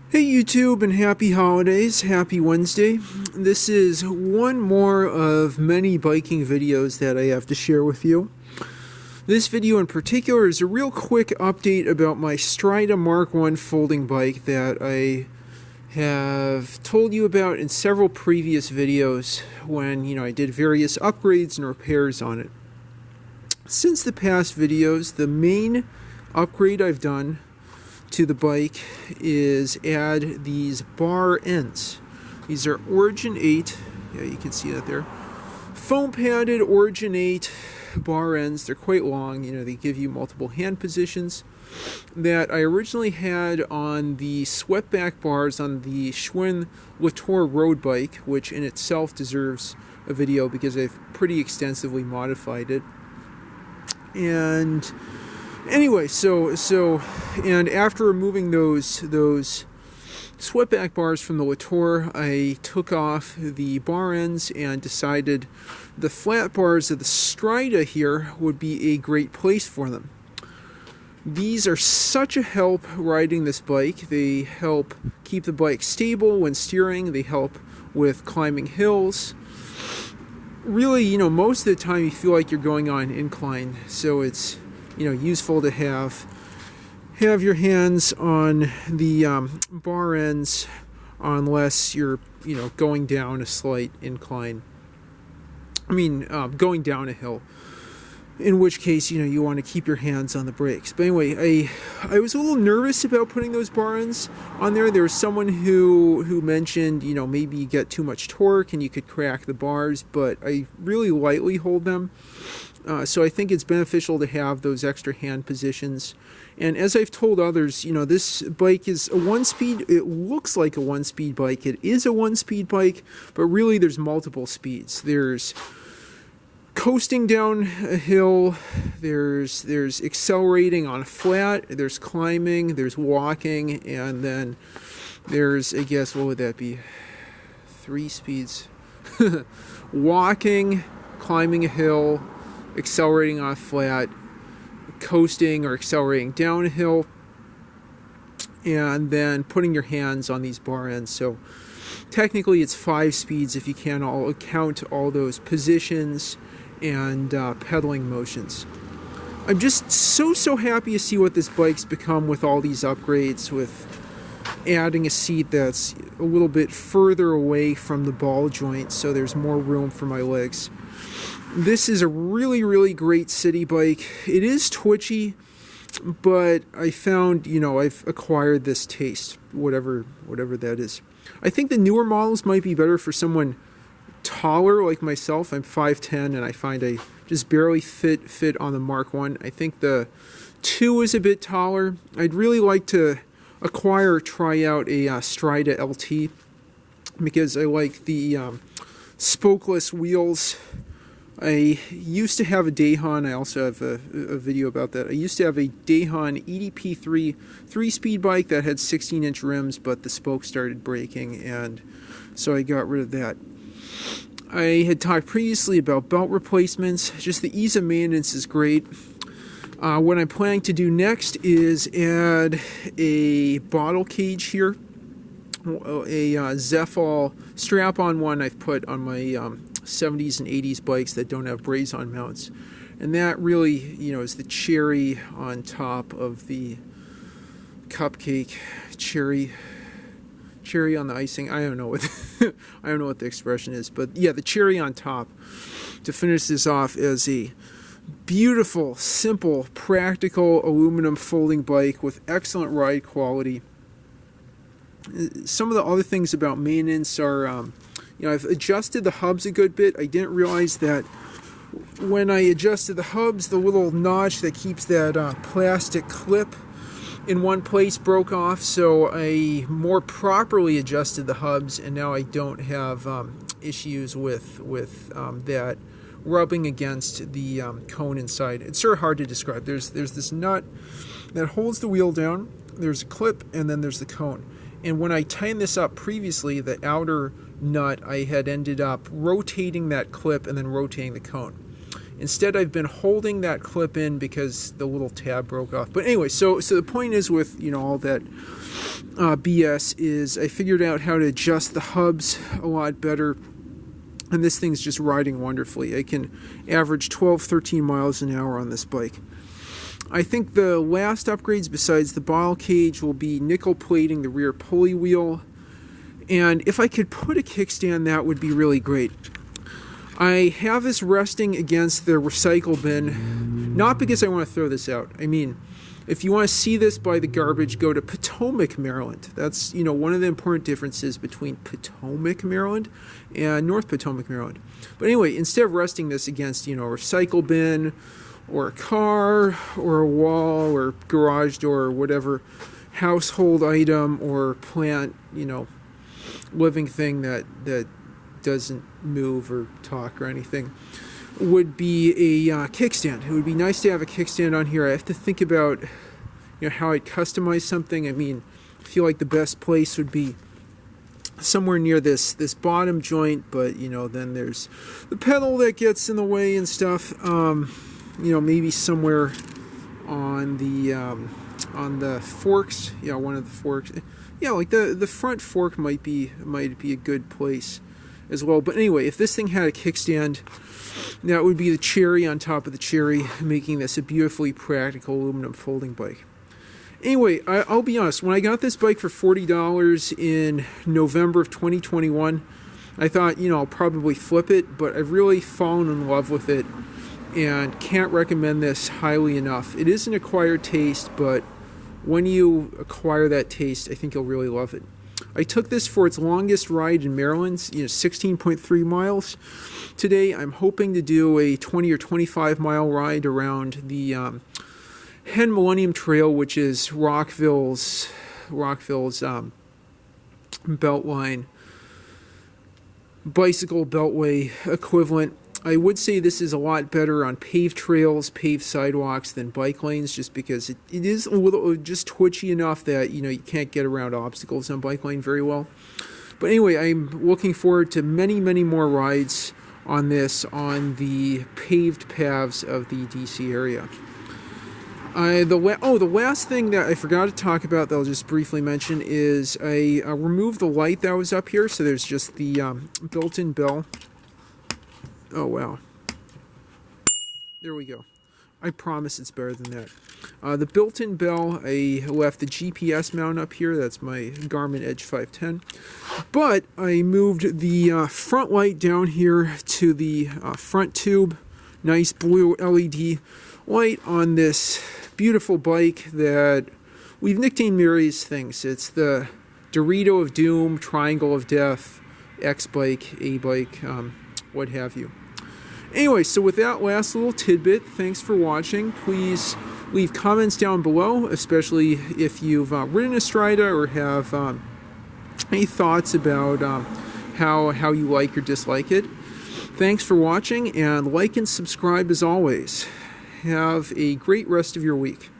Hey YouTube, and happy holidays, happy Wednesday. This is one more of many biking videos that I have to share with you. This video in particular is a real quick update about my Strida Mark I folding bike that I have told you about in several previous videos when I did various upgrades and repairs on it. Since the past videos, the main upgrade I've done to the bike is add these bar ends. These are Origin 8, yeah, you can see that there, foam padded Origin 8 bar ends. They're quite long, they give you multiple hand positions that I originally had on the swept-back bars on the Schwinn Latour road bike, which in itself deserves a video because I've pretty extensively modified it. And anyway, and after removing those swept-back bars from the Latour, I took off the bar ends and decided the flat bars of the Strida here would be a great place for them. These are such a help riding this bike. They help keep the bike stable when steering. They help with climbing hills. Really, most of the time you feel like you're going on incline, so it's useful to have your hands on the bar ends unless you're going down a slight incline. Going down a hill, in which case you want to keep your hands on the brakes. But anyway, I was a little nervous about putting those bar ends on there. There was someone who mentioned maybe you get too much torque and you could crack the bars, but I really lightly hold them. So I think it's beneficial to have those extra hand positions. And as I've told others, this bike is a one-speed. It looks like a one-speed bike. It is a one-speed bike, but really there's multiple speeds. There's coasting down a hill, there's accelerating on a flat, there's climbing, there's walking, and then there's, I guess, what would that be? 3 speeds. Walking, climbing a hill, accelerating on a flat, coasting or accelerating down a hill, and then putting your hands on these bar ends. So technically it's 5 speeds if you can count all those positions and pedaling motions. I'm just so happy to see what this bike's become with all these upgrades, with adding a seat that's a little bit further away from the ball joint so there's more room for my legs. This is a really great city bike. It is twitchy, but I found, I've acquired this taste, whatever that is. I think the newer models might be better for someone taller like myself. I'm 5'10", and I find I just barely fit on the Mark I. I think the 2 is a bit taller. I'd really like to try out a Strida LT because I like the spokeless wheels. I used to have a Dayhan. I also have a video about that. I used to have a Dayhan EDP3 3-speed bike that had 16-inch rims, but the spokes started breaking, and so I got rid of that. I had talked previously about belt replacements. Just the ease of maintenance is great. What I'm planning to do next is add a bottle cage here, a Zefal strap-on one I've put on my 70s and 80s bikes that don't have braze-on mounts, and that really is the cherry on top of the cupcake. Cherry on the icing. I don't know what I don't know what the expression is, but yeah, the cherry on top to finish this off as a beautiful, simple, practical aluminum folding bike with excellent ride quality. Some of the other things about maintenance are I've adjusted the hubs a good bit. I didn't realize that when I adjusted the hubs, the little notch that keeps that plastic clip in one place broke off, so I more properly adjusted the hubs, and now I don't have issues with that rubbing against the cone inside. It's sort of hard to describe. There's this nut that holds the wheel down, there's a clip, and then there's the cone. And when I tightened this up previously, the outer nut, I had ended up rotating that clip and then rotating the cone. Instead, I've been holding that clip in because the little tab broke off. But anyway, so the point is with, you know, all that BS is I figured out how to adjust the hubs a lot better. And this thing's just riding wonderfully. I can average 12, 13 miles an hour on this bike. I think the last upgrades besides the bottle cage will be nickel plating the rear pulley wheel. And if I could put a kickstand, that would be really great. I have this resting against the recycle bin, not because I want to throw this out. I mean, if you want to see this by the garbage, go to Potomac, Maryland. That's, you know, one of the important differences between Potomac, Maryland and North Potomac, Maryland. But anyway, instead of resting this against, you know, a recycle bin or a car or a wall or garage door or whatever household item or plant, you know, living thing that doesn't move or talk or anything, would be a kickstand. It would be nice to have a kickstand on here. I have to think about, you know, how I'd customize something. I mean, I feel like the best place would be somewhere near this bottom joint, but, you know, then there's the pedal that gets in the way and stuff. You know, maybe somewhere on the forks. Yeah, one of the forks. Yeah, like the front fork might be a good place as well. But anyway, if this thing had a kickstand, that would be the cherry on top of the cherry, making this a beautifully practical aluminum folding bike. Anyway, I'll be honest, when I got this bike for $40 in November of 2021, I thought, you know, I'll probably flip it, but I've really fallen in love with it and can't recommend this highly enough. It is an acquired taste, but when you acquire that taste, I think you'll really love it. I took this for its longest ride in Maryland, you know, 16.3 miles. Today, I'm hoping to do a 20 or 25 mile ride around the Hen Millennium Trail, which is Rockville's Beltline bicycle beltway equivalent. I would say this is a lot better on paved trails, paved sidewalks than bike lanes, just because it is a little just twitchy enough that, you know, you can't get around obstacles on bike lane very well. But anyway, I'm looking forward to many, many more rides on this on the paved paths of the DC area. The last thing that I forgot to talk about that I'll just briefly mention is I removed the light that was up here, so there's just the built-in bell. Oh, wow. There we go. I promise it's better than that. The built-in bell, I left the GPS mount up here. That's my Garmin Edge 510. But I moved the front light down here to the front tube. Nice blue LED light on this beautiful bike that we've nicknamed various things. It's the Dorito of Doom, Triangle of Death, X-Bike, A-Bike, what have you. Anyway, so with that last little tidbit, thanks for watching. Please leave comments down below, especially if you've ridden a Strida or have any thoughts about how you like or dislike it. Thanks for watching, and like and subscribe as always. Have a great rest of your week.